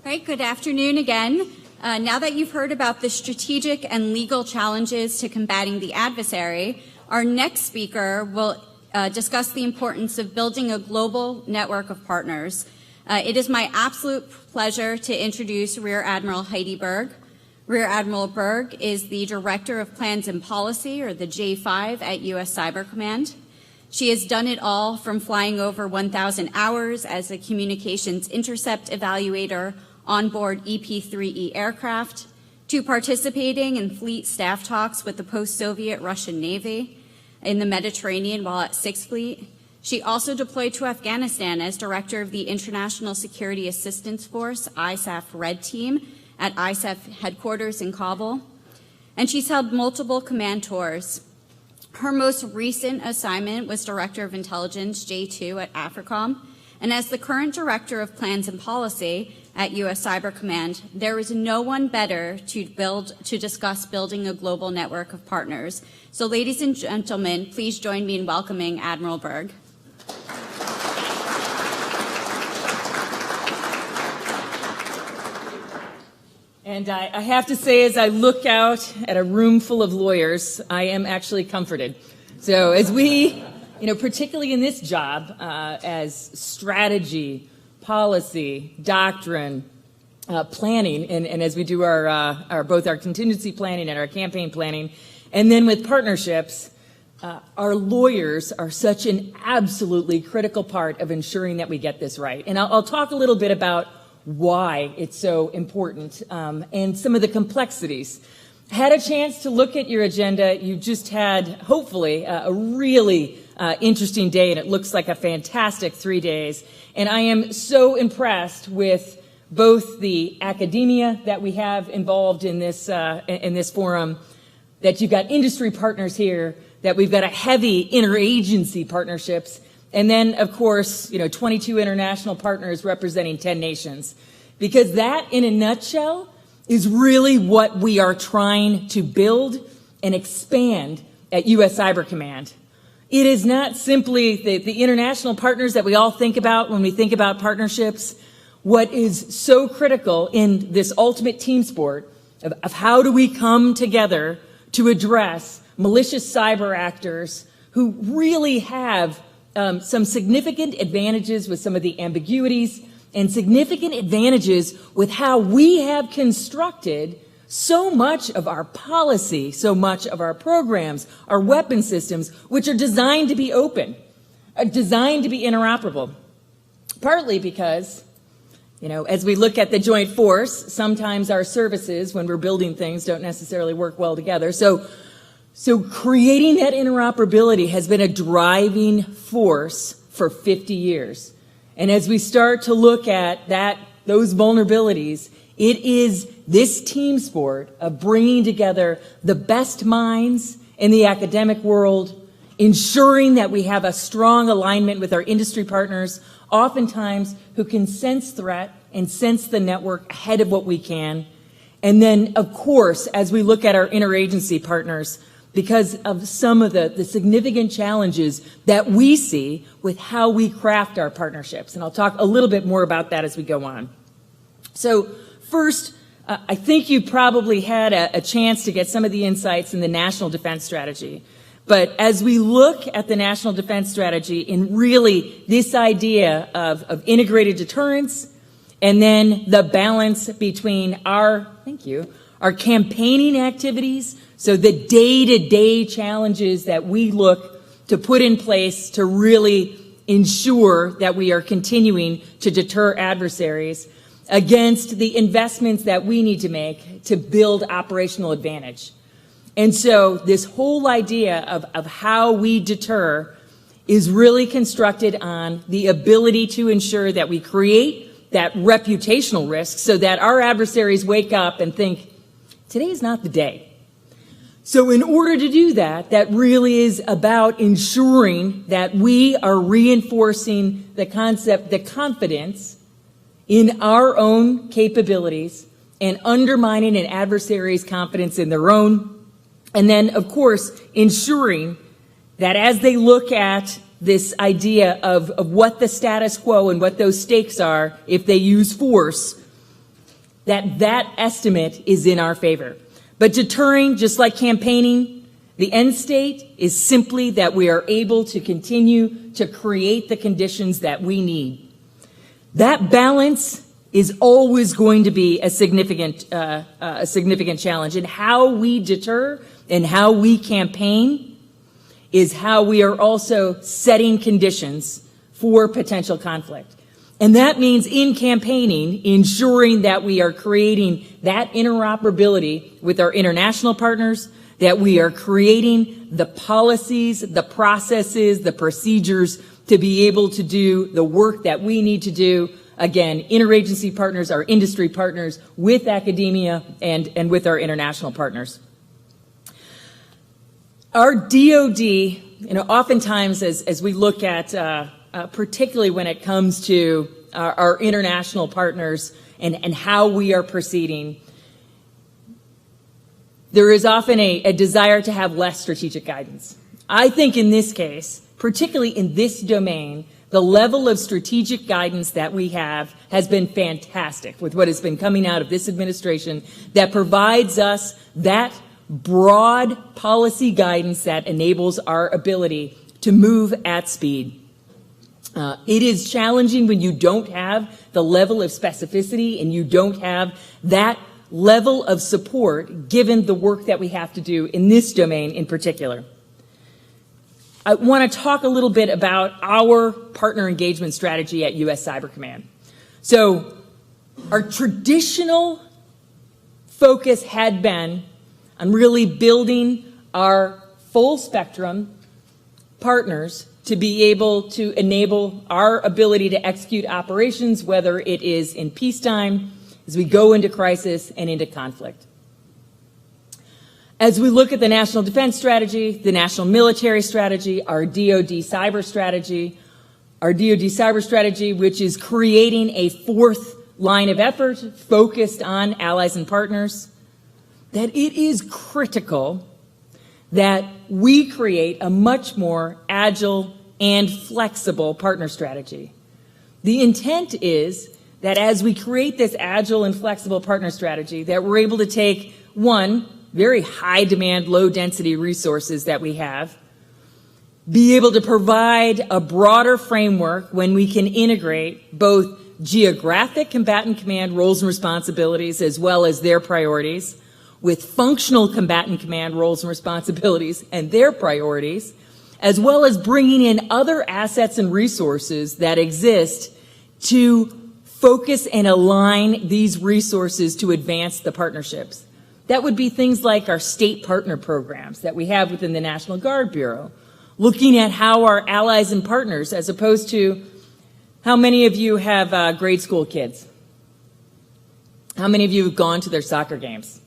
Right, good afternoon again. Now that you've heard about the strategic and legal challenges to combating the adversary, our next speaker will discuss the importance of building a global network of partners. It is my absolute pleasure to introduce Rear Admiral Heidi Berg. Rear Admiral Berg is the Director of Plans and Policy, or the J5, at U.S. Cyber Command. She has done it all from flying over 1,000 hours as a communications intercept evaluator on board EP-3E aircraft, to participating in fleet staff talks with the post-Soviet Russian Navy in the Mediterranean while at Sixth Fleet. She also deployed to Afghanistan as Director of the International Security Assistance Force, ISAF Red Team, at ISAF headquarters in Kabul. And she's held multiple command tours. Her most recent assignment was Director of Intelligence, J2, at AFRICOM. And as the current Director of Plans and Policy at U.S. Cyber Command, there is no one better to discuss building a global network of partners. So ladies and gentlemen, please join me in welcoming Admiral Berg. And I have to say, as I look out at a room full of lawyers, I am actually comforted. So as we, particularly in this job, as strategy, policy, doctrine, planning, and as we do both our contingency planning and our campaign planning, and then with partnerships, our lawyers are such an absolutely critical part of ensuring that we get this right. And I'll talk a little bit about why it's so important and some of the complexities. Had a chance to look at your agenda. You just had, hopefully, a really interesting day, and it looks like a fantastic 3 days. And I am so impressed with both the academia that we have involved in this forum, that you've got industry partners here, that we've got a heavy interagency partnerships, and then, of course, 22 international partners representing 10 nations. Because that, in a nutshell, is really what we are trying to build and expand at U.S. Cyber Command. It is not simply the international partners that we all think about when we think about partnerships. What is so critical in this ultimate team sport of how do we come together to address malicious cyber actors who really have some significant advantages with some of the ambiguities and significant advantages with how we have constructed so much of our policy, so much of our programs, our weapon systems, which are designed to be open, designed to be interoperable. Partly because, as we look at the joint force, sometimes our services, when we're building things, don't necessarily work well together. So creating that interoperability has been a driving force for 50 years. And as we start to look at those vulnerabilities, it is this team sport of bringing together the best minds in the academic world, ensuring that we have a strong alignment with our industry partners, oftentimes who can sense threat and sense the network ahead of what we can. And then, of course, as we look at our interagency partners, because of some of the significant challenges that we see with how we craft our partnerships. And I'll talk a little bit more about that as we go on. So first, I think you probably had a chance to get some of the insights in the National Defense Strategy. But as we look at the National Defense Strategy and really this idea of integrated deterrence and then the balance between our campaigning activities, so the day-to-day challenges that we look to put in place to really ensure that we are continuing to deter adversaries against the investments that we need to make to build operational advantage. And so this whole idea of how we deter is really constructed on the ability to ensure that we create that reputational risk so that our adversaries wake up and think, today is not the day. So in order to do that, that really is about ensuring that we are reinforcing the concept, the confidence in our own capabilities and undermining an adversary's confidence in their own. And then, of course, ensuring that as they look at this idea of what the status quo and what those stakes are if they use force, that estimate is in our favor. But deterring, just like campaigning, the end state is simply that we are able to continue to create the conditions that we need. That balance is always going to be a significant challenge. And how we deter and how we campaign is how we are also setting conditions for potential conflict. And that means in campaigning, ensuring that we are creating that interoperability with our international partners, that we are creating the policies, the processes, the procedures to be able to do the work that we need to do. Again, interagency partners, our industry partners, with academia and with our international partners. Our DoD, oftentimes as we look at, particularly when it comes to our international partners and how we are proceeding, there is often a desire to have less strategic guidance. I think in this case, particularly in this domain, the level of strategic guidance that we have has been fantastic with what has been coming out of this administration that provides us that broad policy guidance that enables our ability to move at speed. It is challenging when you don't have the level of specificity and you don't have that level of support given the work that we have to do in this domain in particular. I want to talk a little bit about our partner engagement strategy at U.S. Cyber Command. So our traditional focus had been on really building our full spectrum partners to be able to enable our ability to execute operations, whether it is in peacetime, as we go into crisis and into conflict. As we look at the National Defense Strategy, the National Military Strategy, our DoD Cyber Strategy, which is creating a fourth line of effort focused on allies and partners, that it is critical that we create a much more agile and flexible partner strategy. The intent is that as we create this agile and flexible partner strategy, that we're able to take, one, very high demand, low density resources that we have, be able to provide a broader framework when we can integrate both geographic combatant command roles and responsibilities as well as their priorities with functional combatant command roles and responsibilities and their priorities, as well as bringing in other assets and resources that exist to focus and align these resources to advance the partnerships. That would be things like our state partner programs that we have within the National Guard Bureau, looking at how our allies and partners, as opposed to how many of you have grade school kids? How many of you have gone to their soccer games?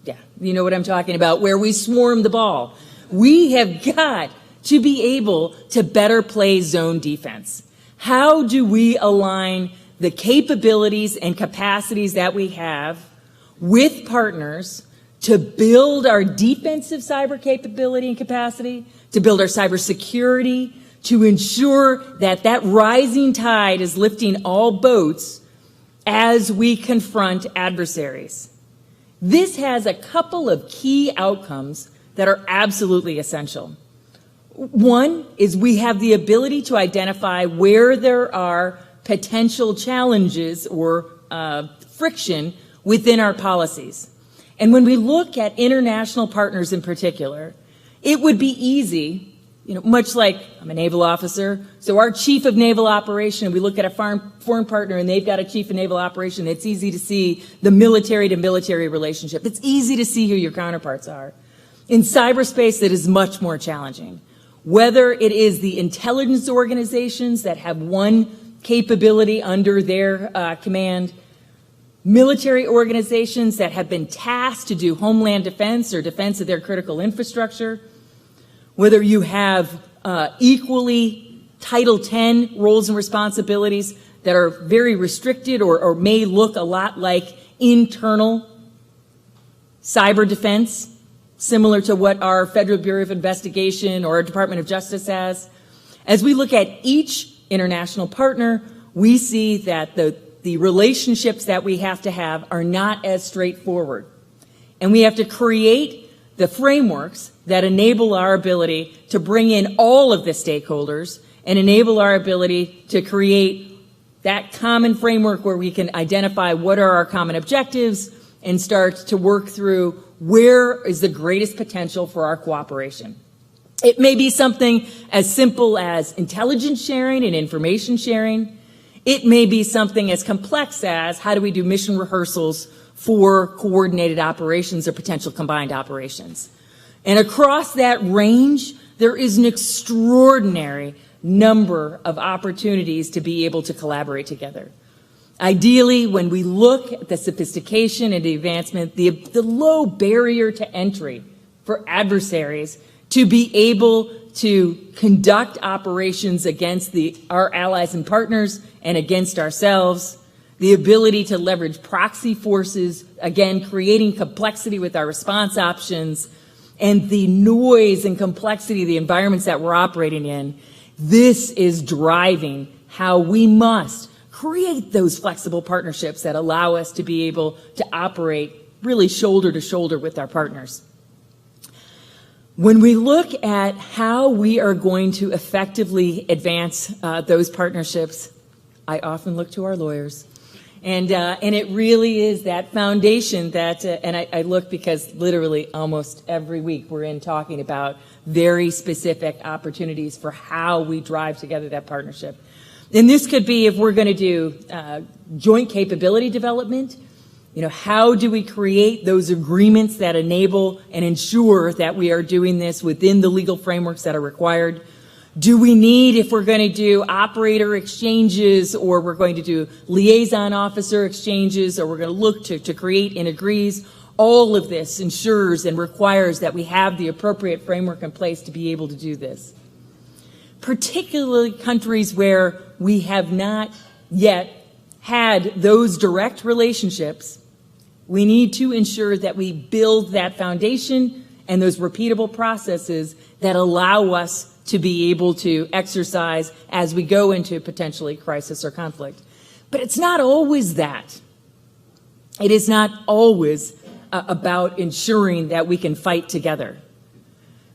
Yeah, you know what I'm talking about, where we swarm the ball. We have got to be able to better play zone defense. How do we align the capabilities and capacities that we have with partners to build our defensive cyber capability and capacity, to build our cyber security, to ensure that that rising tide is lifting all boats as we confront adversaries? This has a couple of key outcomes that are absolutely essential. One is we have the ability to identify where there are potential challenges or friction within our policies. And when we look at international partners in particular, it would be easy, much like I'm a naval officer, so our chief of naval operation, we look at a foreign partner and they've got a chief of naval operation, it's easy to see the military to military relationship. It's easy to see who your counterparts are. In cyberspace, it is much more challenging. Whether it is the intelligence organizations that have one capability under their command, military organizations that have been tasked to do homeland defense or defense of their critical infrastructure, whether you have equally Title X roles and responsibilities that are very restricted or may look a lot like internal cyber defense, similar to what our Federal Bureau of Investigation or our Department of Justice has. As we look at each international partner, we see that the relationships that we have to have are not as straightforward. And we have to create the frameworks that enable our ability to bring in all of the stakeholders and enable our ability to create that common framework where we can identify what are our common objectives and start to work through where is the greatest potential for our cooperation. It may be something as simple as intelligence sharing and information sharing. It may be something as complex as how do we do mission rehearsals for coordinated operations or potential combined operations. And across that range, there is an extraordinary number of opportunities to be able to collaborate together. Ideally, when we look at the sophistication and the advancement, the low barrier to entry for adversaries to be able to conduct operations against our allies and partners and against ourselves, the ability to leverage proxy forces, again, creating complexity with our response options, and the noise and complexity of the environments that we're operating in. This is driving how we must create those flexible partnerships that allow us to be able to operate really shoulder to shoulder with our partners. When we look at how we are going to effectively advance those partnerships, I often look to our lawyers. And it really is that foundation that, and I look because literally almost every week we're in talking about very specific opportunities for how we drive together that partnership. And this could be if we're going to do joint capability development, how do we create those agreements that enable and ensure that we are doing this within the legal frameworks that are required? Do we need, if we're going to do operator exchanges or we're going to do liaison officer exchanges or we're going to look to create integrees, all of this ensures and requires that we have the appropriate framework in place to be able to do this. Particularly countries where we have not yet had those direct relationships, we need to ensure that we build that foundation and those repeatable processes that allow us to be able to exercise as we go into potentially crisis or conflict. But it's not always that. It is not always about ensuring that we can fight together.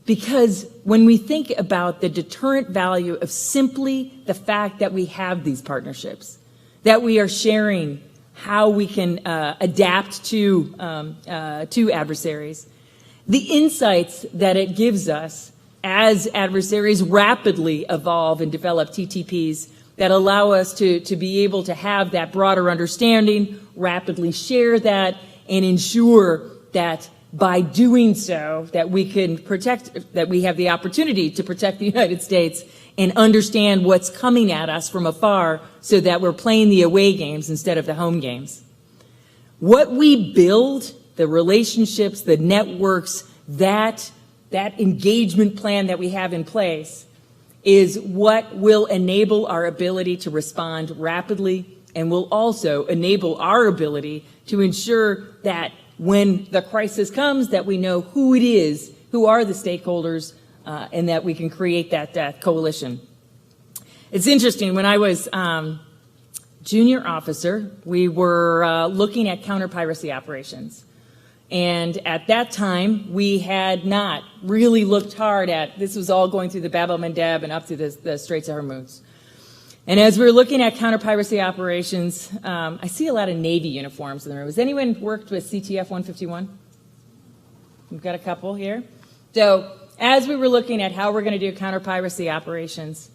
Because when we think about the deterrent value of simply the fact that we have these partnerships, that we are sharing how we can adapt to adversaries, the insights that it gives us as adversaries rapidly evolve and develop TTPs that allow us to be able to have that broader understanding, rapidly share that, and ensure that by doing so that we can protect, that we have the opportunity to protect the United States and understand what's coming at us from afar so that we're playing the away games instead of the home games. What we build, the relationships, the networks, that engagement plan that we have in place is what will enable our ability to respond rapidly and will also enable our ability to ensure that when the crisis comes, that we know who it is, who are the stakeholders, and that we can create that coalition. It's interesting, when I was junior officer, we were looking at counter-piracy operations. And at that time, we had not really looked hard at, this was all going through the Bab el-Mandeb and up through the Straits of Hormuz. And as we were looking at counter-piracy operations, I see a lot of Navy uniforms in the room. Has anyone worked with CTF 151? We've got a couple here. So as we were looking at how we're going to do counter-piracy operations,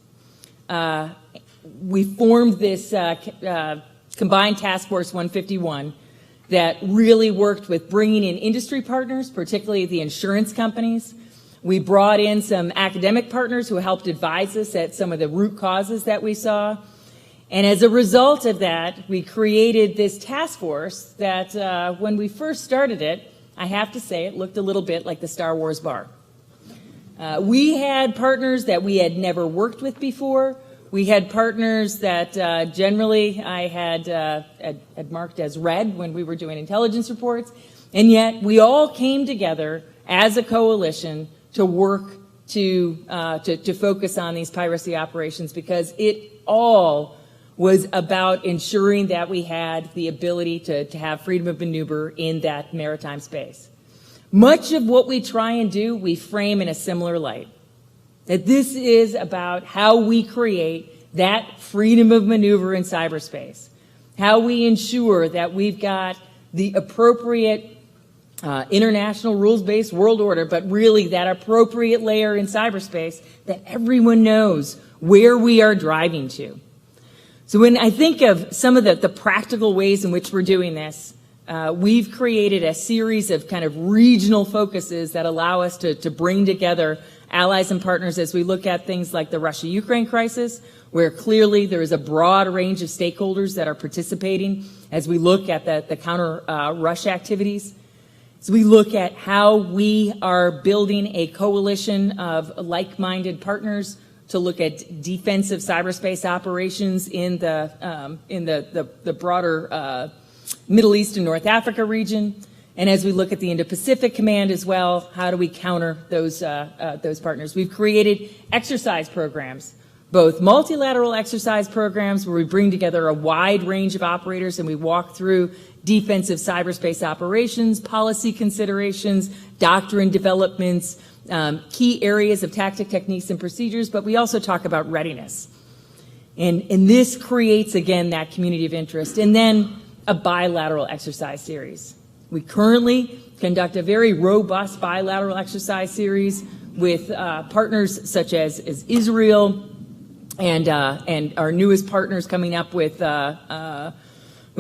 we formed this Combined Task Force 151 that really worked with bringing in industry partners, particularly the insurance companies. We brought in some academic partners who helped advise us at some of the root causes that we saw. And as a result of that, we created this task force that when we first started it, I have to say it looked a little bit like the Star Wars bar. We had partners that we had never worked with before. We had partners that generally I had marked as red when we were doing intelligence reports, and yet we all came together as a coalition to work to focus on these piracy operations because it all was about ensuring that we had the ability to have freedom of maneuver in that maritime space. Much of what we try and do, we frame in a similar light. That this is about how we create that freedom of maneuver in cyberspace, how we ensure that we've got the appropriate international rules-based world order, but really that appropriate layer in cyberspace that everyone knows where we are driving to. So when I think of some of the practical ways in which we're doing this, we've created a series of kind of regional focuses that allow us to bring together allies and partners as we look at things like the Russia-Ukraine crisis, where clearly there is a broad range of stakeholders that are participating as we look at the counter-Russia activities. As we look at how we are building a coalition of like-minded partners to look at defensive cyberspace operations in the broader Middle East and North Africa region, and as we look at the Indo-Pacific Command as well, how do we counter those partners? We've created exercise programs, both multilateral exercise programs where we bring together a wide range of operators and we walk through defensive cyberspace operations, policy considerations, doctrine developments, key areas of tactic, techniques, and procedures, but we also talk about readiness. And this creates, again, that community of interest. And then a bilateral exercise series. We currently conduct a very robust bilateral exercise series with partners such as Israel and our newest partners coming up with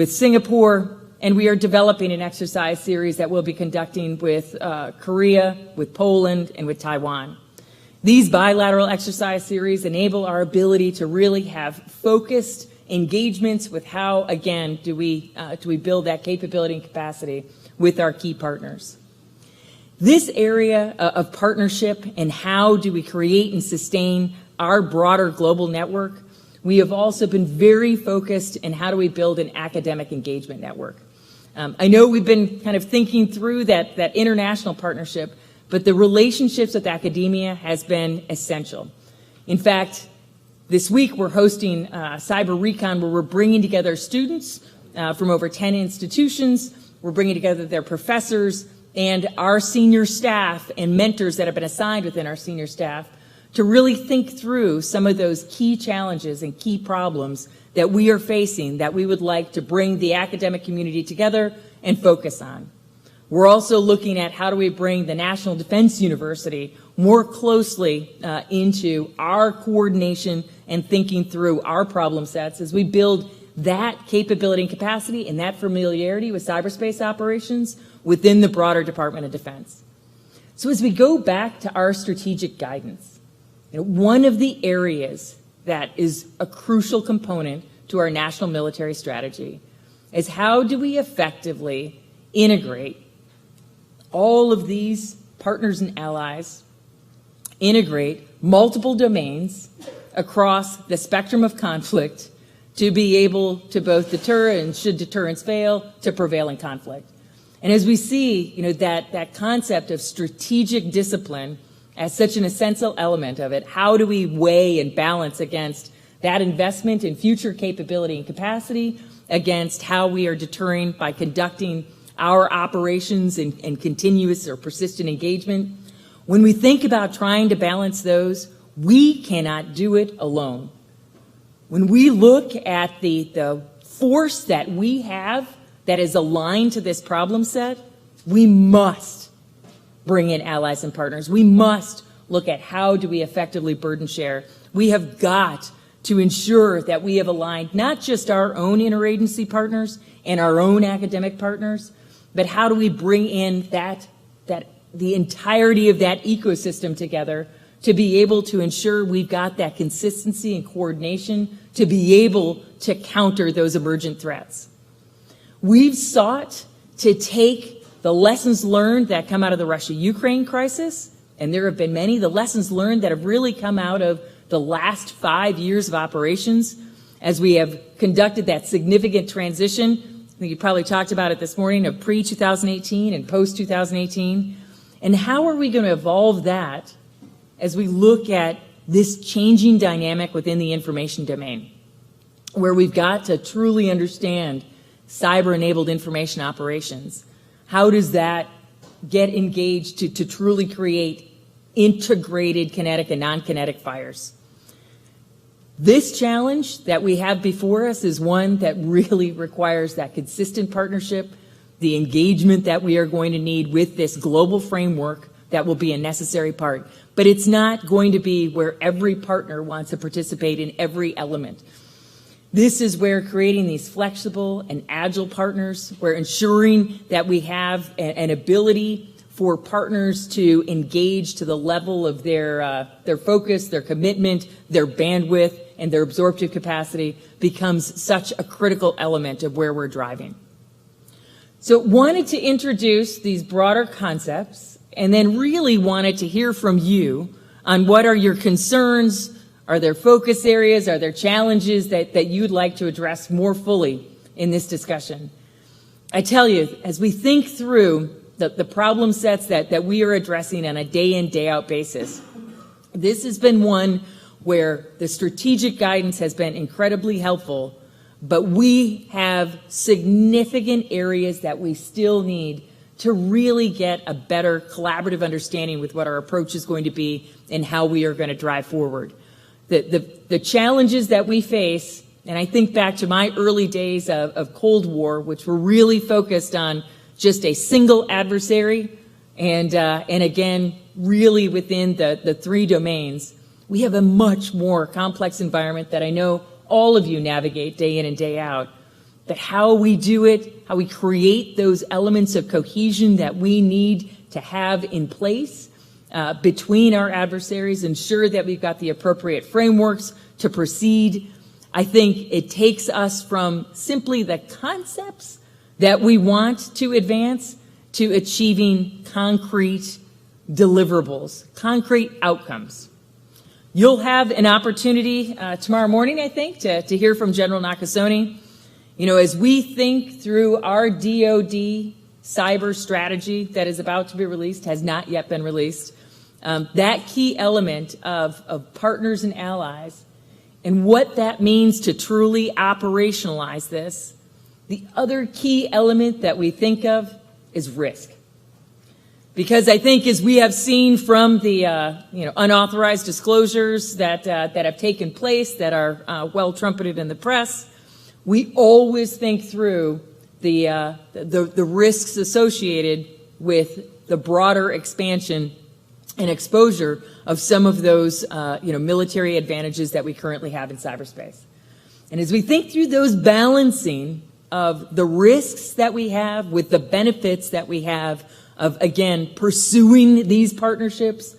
Singapore. And we are developing an exercise series that we'll be conducting with Korea, with Poland, and with Taiwan. These bilateral exercise series enable our ability to really have focused engagements with how, again, do we build that capability and capacity with our key partners. This area of partnership and how do we create and sustain our broader global network, we have also been very focused in how do we build an academic engagement network. I know we've been kind of thinking through that international partnership, but the relationships with academia has been essential. In fact, this week we're hosting Cyber Recon, where we're bringing together students from over 10 institutions. We're bringing together their professors and our senior staff and mentors that have been assigned within our senior staff to really think through some of those key challenges and key problems that we are facing that we would like to bring the academic community together and focus on. We're also looking at how do we bring the National Defense University more closely into our coordination and thinking through our problem sets as we build that capability and capacity and that familiarity with cyberspace operations within the broader Department of Defense. So as we go back to our strategic guidance, one of the areas that is a crucial component to our national military strategy is how do we effectively integrate all of these partners and allies, integrate multiple domains across the spectrum of conflict to be able to both deter and, should deterrence fail, to prevail in conflict. And as we see, that concept of strategic discipline as such an essential element of it, how do we weigh and balance against that investment in future capability and capacity against how we are deterring by conducting our operations in continuous or persistent engagement? When we think about trying to balance those, we cannot do it alone. When we look at the force that we have that is aligned to this problem set, we must bring in allies and partners. We must look at how do we effectively burden share. We have got to ensure that we have aligned not just our own interagency partners and our own academic partners, but how do we bring in the entirety of that ecosystem together to be able to ensure we've got that consistency and coordination to be able to counter those emergent threats. We've sought to take the lessons learned that come out of the Russia-Ukraine crisis, and there have been many, the lessons learned that have really come out of the last 5 years of operations as we have conducted that significant transition. I think you probably talked about it this morning of pre-2018 and post-2018. And how are we going to evolve that as we look at this changing dynamic within the information domain? where we've got to truly understand cyber-enabled information operations. How does that get engaged to truly create integrated kinetic and non-kinetic fires? This challenge that we have before us is one that really requires that consistent partnership, the engagement that we are going to need with this global framework that will be a necessary part. But it's not going to be where every partner wants to participate in every element. This is where creating these flexible and agile partners, where ensuring that we have an ability for partners to engage to the level of their focus, their commitment, their bandwidth, and their absorptive capacity becomes such a critical element of where we're driving. So wanted to introduce these broader concepts and then really wanted to hear from you on what are your concerns, are there focus areas, are there challenges that you'd like to address more fully in this discussion. I tell you, as we think through the problem sets that we are addressing on a day-in, day-out basis, this has been one where the strategic guidance has been incredibly helpful, but we have significant areas that we still need to really get a better collaborative understanding with what our approach is going to be and how we are going to drive forward. The challenges that we face, and I think back to my early days of Cold War, which were really focused on just a single adversary, and again, really within the three domains. We have a much more complex environment that I know all of you navigate day in and day out. But how we do it, how we create those elements of cohesion that we need to have in place between our adversaries, ensure that we've got the appropriate frameworks to proceed. I think it takes us from simply the concepts that we want to advance to achieving concrete deliverables, concrete outcomes. You'll have an opportunity tomorrow morning, I think, to hear from General Nakasone. You know, as we think through our DoD cyber strategy that is about to be released, has not yet been released, that key element of partners and allies and what that means to truly operationalize this, the other key element that we think of is risk. Because I think, as we have seen from the unauthorized disclosures that have taken place, that are well trumpeted in the press, we always think through the risks associated with the broader expansion and exposure of some of those military advantages that we currently have in cyberspace. And as we think through those balancing of the risks that we have with the benefits that we have of, again, pursuing these partnerships,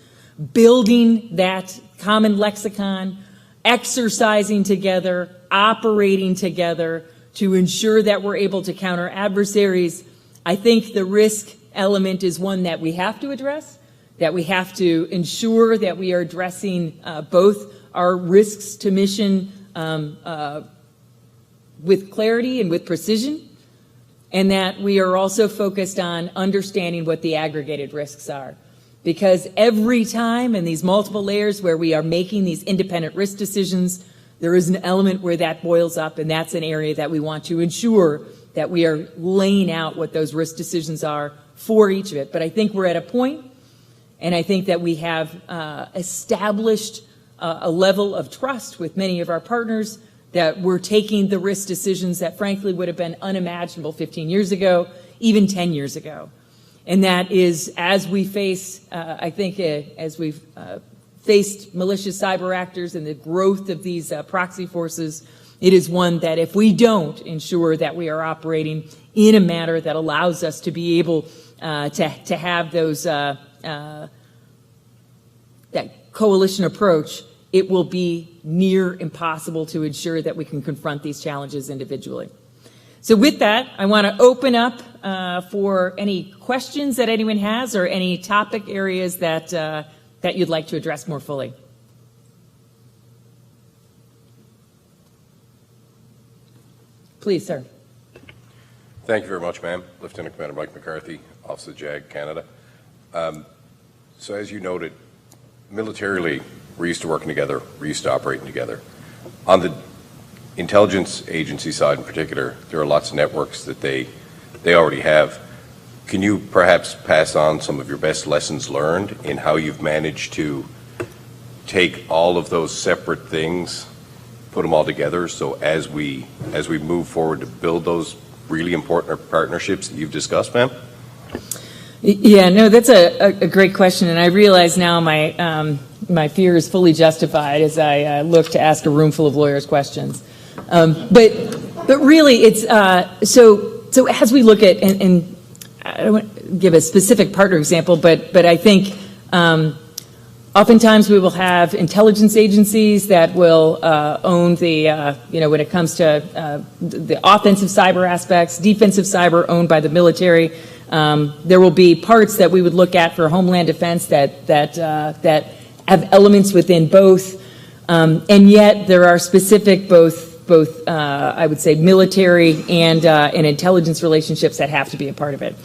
building that common lexicon, exercising together, operating together to ensure that we're able to counter adversaries, I think the risk element is one that we have to address, that we have to ensure that we are addressing both our risks to mission with clarity and with precision, and that we are also focused on understanding what the aggregated risks are. Because every time in these multiple layers where we are making these independent risk decisions, there is an element where that boils up, and that's an area that we want to ensure that we are laying out what those risk decisions are for each of it. But I think we're at a point, and I think that we have established a level of trust with many of our partners that we're taking the risk decisions that frankly would have been unimaginable 15 years ago, even 10 years ago. And that is, as we face, as we've faced malicious cyber actors and the growth of these proxy forces, it is one that if we don't ensure that we are operating in a manner that allows us to be able to have those that coalition approach, it will be near impossible to ensure that we can confront these challenges individually. So with that, I want to open up for any questions that anyone has or any topic areas that you'd like to address more fully. Please, sir. Thank you very much, ma'am. Lieutenant Commander Mike McCarthy, Office of JAG, Canada. So as you noted, militarily, we're used to working together, we're used to operating together. On the intelligence agency side in particular, there are lots of networks that they already have. Can you perhaps pass on some of your best lessons learned in how you've managed to take all of those separate things, put them all together, so as we move forward to build those really important partnerships that you've discussed, ma'am? Yeah, no, that's a great question, and I realize now my fear is fully justified as I look to ask a room full of lawyers questions. But really, it's so as we look at, and I don't want to give a specific partner example, but I think oftentimes we will have intelligence agencies that will own the, when it comes to the offensive cyber aspects, defensive cyber owned by the military. There will be parts that we would look at for Homeland Defense that have elements within both, and yet there are specific both I would say military and intelligence relationships that have to be a part of it.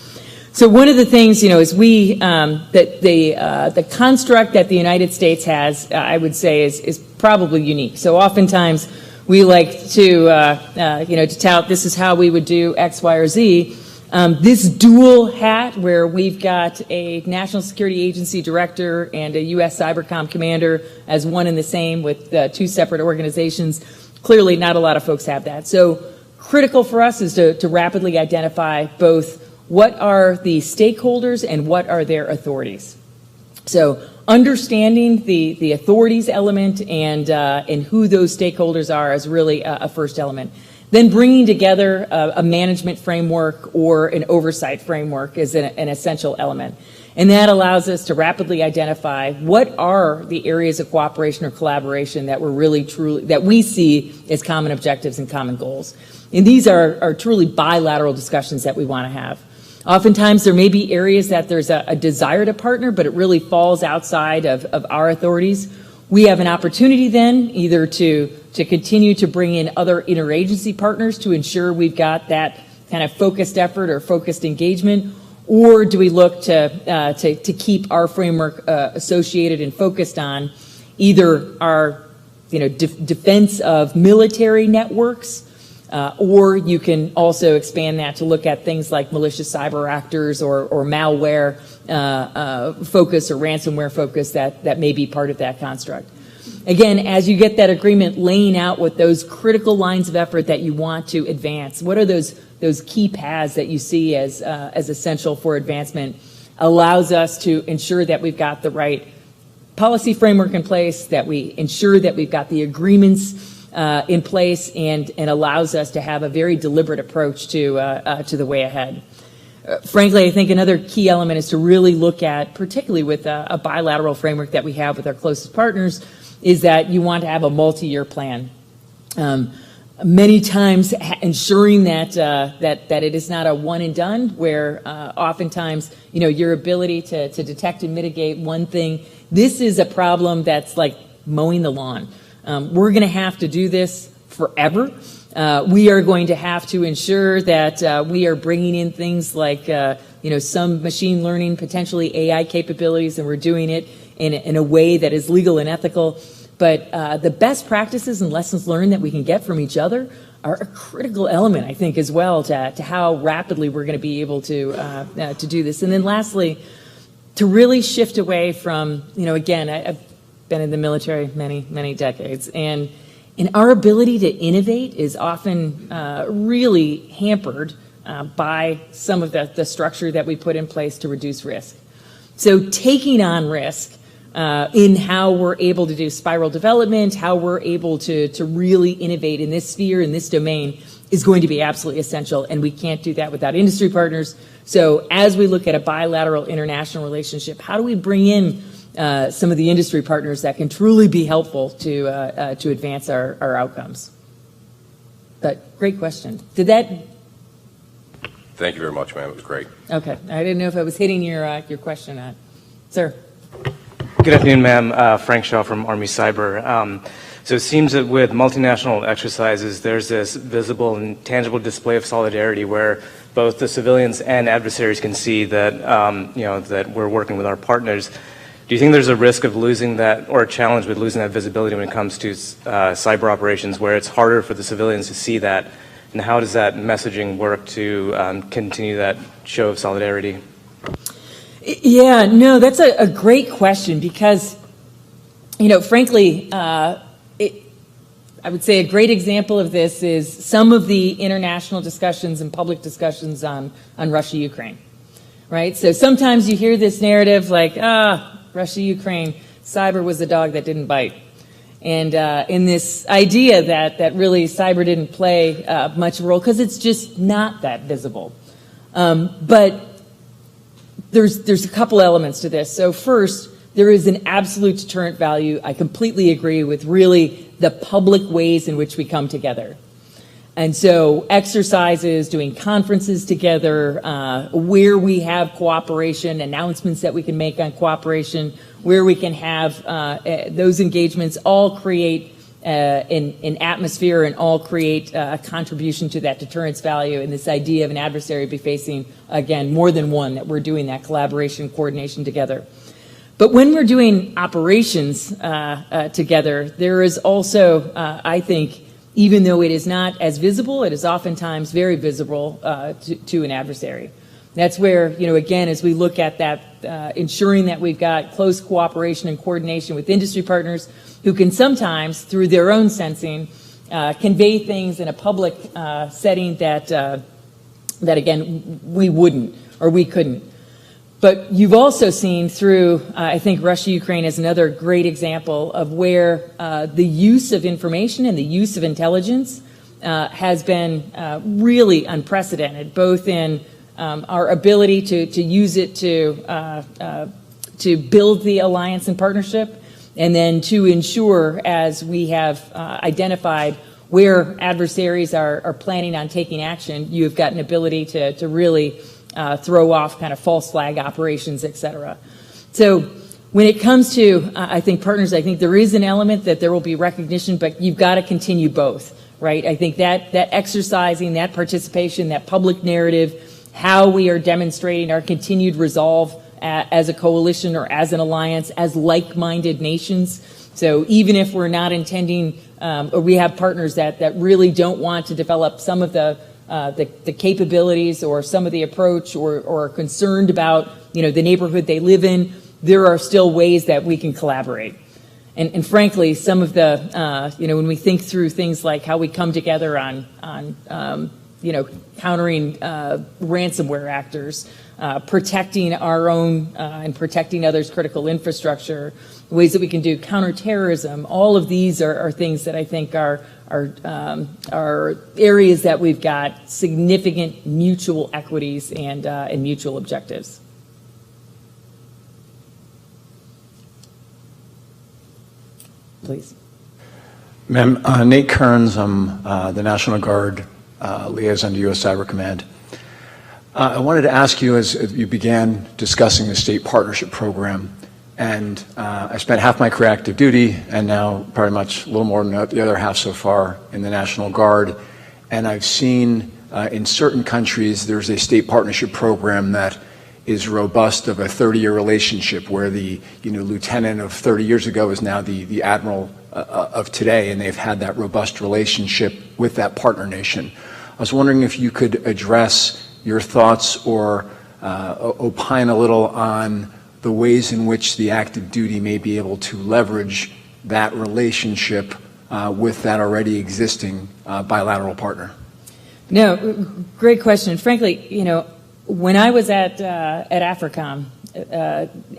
So one of the things, is we that the construct that the United States has, I would say, is probably unique. So oftentimes we like to to tout this is how we would do X, Y, or Z. This dual hat where we've got a national security agency director and a U.S. cybercom commander as one and the same with two separate organizations, clearly not a lot of folks have that. So critical for us is to rapidly identify both what are the stakeholders and what are their authorities. So understanding the authorities element and who those stakeholders are is really a first element. Then bringing together a management framework or an oversight framework is an essential element. And that allows us to rapidly identify what are the areas of cooperation or collaboration that we're really truly, that we see as common objectives and common goals. And these are truly bilateral discussions that we want to have. Oftentimes there may be areas that there's a desire to partner, but it really falls outside of our authorities. We have an opportunity then either to continue to bring in other interagency partners to ensure we've got that kind of focused effort or focused engagement, or do we look to keep our framework associated and focused on either our defense of military networks, or you can also expand that to look at things like malicious cyber actors or malware focus or ransomware focus that may be part of that construct. Again, as you get that agreement, laying out what those critical lines of effort that you want to advance, what are those key paths that you see as essential for advancement, allows us to ensure that we've got the right policy framework in place, that we ensure that we've got the agreements in place, and allows us to have a very deliberate approach to the way ahead. Frankly, I think another key element is to really look at, particularly with a bilateral framework that we have with our closest partners, is that you want to have a multi-year plan. Many times ensuring that it is not a one and done, where oftentimes your ability to detect and mitigate one thing. This is a problem that's like mowing the lawn. We're going to have to do this forever. We are going to have to ensure that we are bringing in things like some machine learning, potentially AI capabilities, and we're doing it in a way that is legal and ethical. But the best practices and lessons learned that we can get from each other are a critical element, I think, as well to how rapidly we're going to be able to do this. And then lastly, to really shift away from, again, I've been in the military many decades, and our ability to innovate is often really hampered by some of the structure that we put in place to reduce risk. So taking on risk in how we're able to do spiral development, how we're able to really innovate in this sphere, in this domain, is going to be absolutely essential, and we can't do that without industry partners. So as we look at a bilateral international relationship, how do we bring in some of the industry partners that can truly be helpful to advance our outcomes? But great question. Did that? Thank you very much, ma'am. It was great. Okay. I didn't know if I was hitting your question or not. Sir. Good afternoon, ma'am. Frank Shaw from Army Cyber. So it seems that with multinational exercises, there's this visible and tangible display of solidarity where both the civilians and adversaries can see that, that we're working with our partners. Do Do you think there's a risk of losing that, or a challenge with losing that visibility when it comes to cyber operations, where it's harder for the civilians to see that? And how does that messaging work to continue that show of solidarity? Yeah, no, that's a great question because, frankly, I would say a great example of this is some of the international discussions and public discussions on Russia-Ukraine, right? So sometimes you hear this narrative like, Russia-Ukraine, cyber was the dog that didn't bite. And in this idea that really cyber didn't play much of a role because it's just not that visible. But there's a couple elements to this. So first, there is an absolute deterrent value. I completely agree with really the public ways in which we come together. And so exercises, doing conferences together, where we have cooperation, announcements that we can make on cooperation, where we can have those engagements all create an atmosphere and all create a contribution to that deterrence value and this idea of an adversary be facing, again, more than one, that we're doing that collaboration, coordination together. But when we're doing operations together, there is also, I think, even though it is not as visible, it is oftentimes very visible to an adversary. That's where, again, as we look at that, ensuring that we've got close cooperation and coordination with industry partners who can sometimes, through their own sensing, convey things in a public setting that again, we wouldn't or we couldn't. But you've also seen through, I think Russia-Ukraine is another great example of where the use of information and the use of intelligence has been really unprecedented, both in our ability to use it to build the alliance and partnership, and then to ensure, as we have identified where adversaries are planning on taking action, you've got an ability to really throw off kind of false flag operations, et cetera. So when it comes to, I think, partners, I think there is an element that there will be recognition, but you've got to continue both, right? I think that exercising, that participation, that public narrative, how we are demonstrating our continued resolve as a coalition or as an alliance, as like-minded nations. So even if we're not intending, or we have partners that really don't want to develop some of the capabilities or some of the approach or are concerned about, the neighborhood they live in, there are still ways that we can collaborate. And frankly, some of the, when we think through things like how we come together on countering ransomware actors, protecting our own and protecting others' critical infrastructure, ways that we can do counterterrorism, all of these are things that I think are areas that we've got significant mutual equities and mutual objectives. Please. Ma'am, Nate Kearns, I'm the National Guard liaison to U.S. Cyber Command. I wanted to ask you, as you began discussing the state partnership program, and I spent half my career active duty and now pretty much a little more than the other half so far in the National Guard, and I've seen in certain countries there's a state partnership program that is robust, of a 30-year relationship where the lieutenant of 30 years ago is now the admiral of today, and they've had that robust relationship with that partner nation. I was wondering if you could address your thoughts or opine a little on the ways in which the active duty may be able to leverage that relationship with that already existing bilateral partner. No, great question. Frankly, when I was at AFRICOM,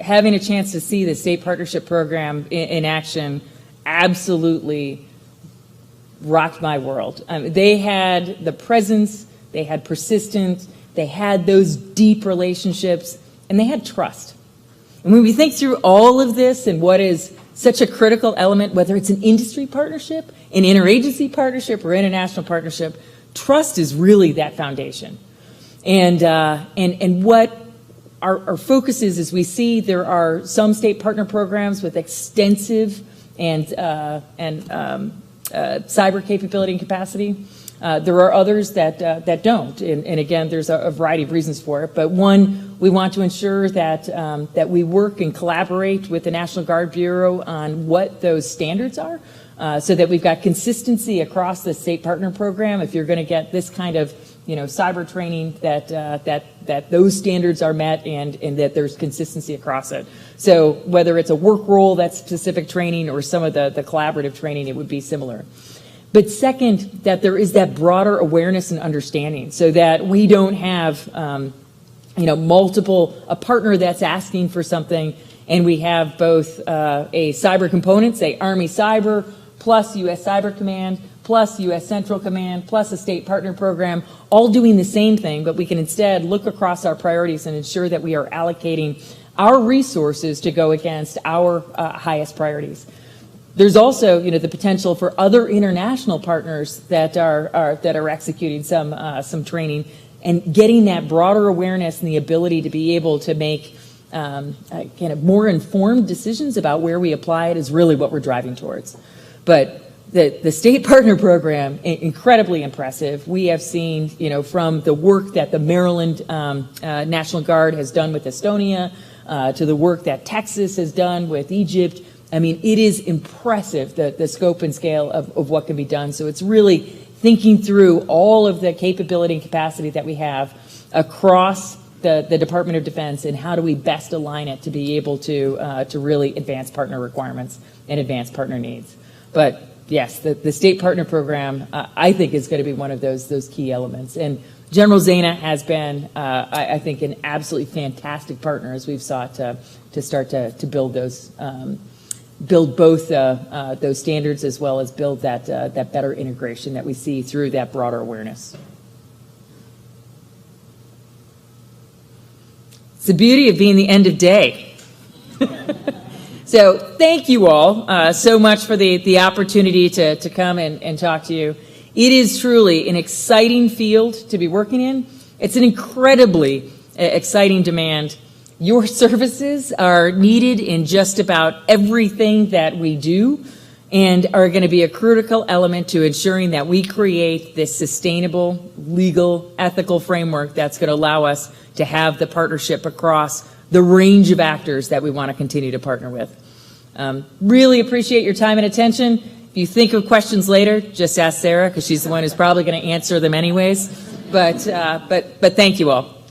having a chance to see the state partnership program in action absolutely rocked my world. They had the presence, they had persistence, they had those deep relationships, and they had trust. And when we think through all of this and what is such a critical element, whether it's an industry partnership, an interagency partnership, or international partnership, trust is really that foundation. And what our focus is we see there are some state partner programs with extensive and cyber capability and capacity. There are others that don't, and again, there's a variety of reasons for it. But one, we want to ensure that that we work and collaborate with the National Guard Bureau on what those standards are, so that we've got consistency across the state partner program. If you're going to get this kind of cyber training, that those standards are met and that there's consistency across it. So whether it's a work role, that's specific training, or some of the collaborative training, it would be similar. But second, that there is that broader awareness and understanding, so that we don't have, a partner that's asking for something, and we have both a cyber component, say Army Cyber, plus U.S. Cyber Command, plus U.S. Central Command, plus a state partner program, all doing the same thing, but we can instead look across our priorities and ensure that we are allocating our resources to go against our highest priorities. There's also, the potential for other international partners that are executing some training, and getting that broader awareness and the ability to be able to make kind of more informed decisions about where we apply it is really what we're driving towards. But the state partner program, incredibly impressive. We have seen, from the work that the Maryland National Guard has done with Estonia, to the work that Texas has done with Egypt. I mean, it is impressive, the scope and scale of what can be done. So it's really thinking through all of the capability and capacity that we have across the Department of Defense, and how do we best align it to be able to really advance partner requirements and advance partner needs. But yes, the state partner program, I think, is going to be one of those key elements. And General Zana has been, I think, an absolutely fantastic partner as we've sought to start to build those. Build both those standards, as well as build that better integration that we see through that broader awareness. It's the beauty of being the end of day. So thank you all so much for the opportunity to come and talk to you. It is truly an exciting field to be working in. It's an incredibly exciting demand. Your services are needed in just about everything that we do, and are going to be a critical element to ensuring that we create this sustainable, legal, ethical framework that's going to allow us to have the partnership across the range of actors that we want to continue to partner with. Really appreciate your time and attention. If you think of questions later, just ask Sarah, because she's the one who's probably going to answer them anyways. But thank you all.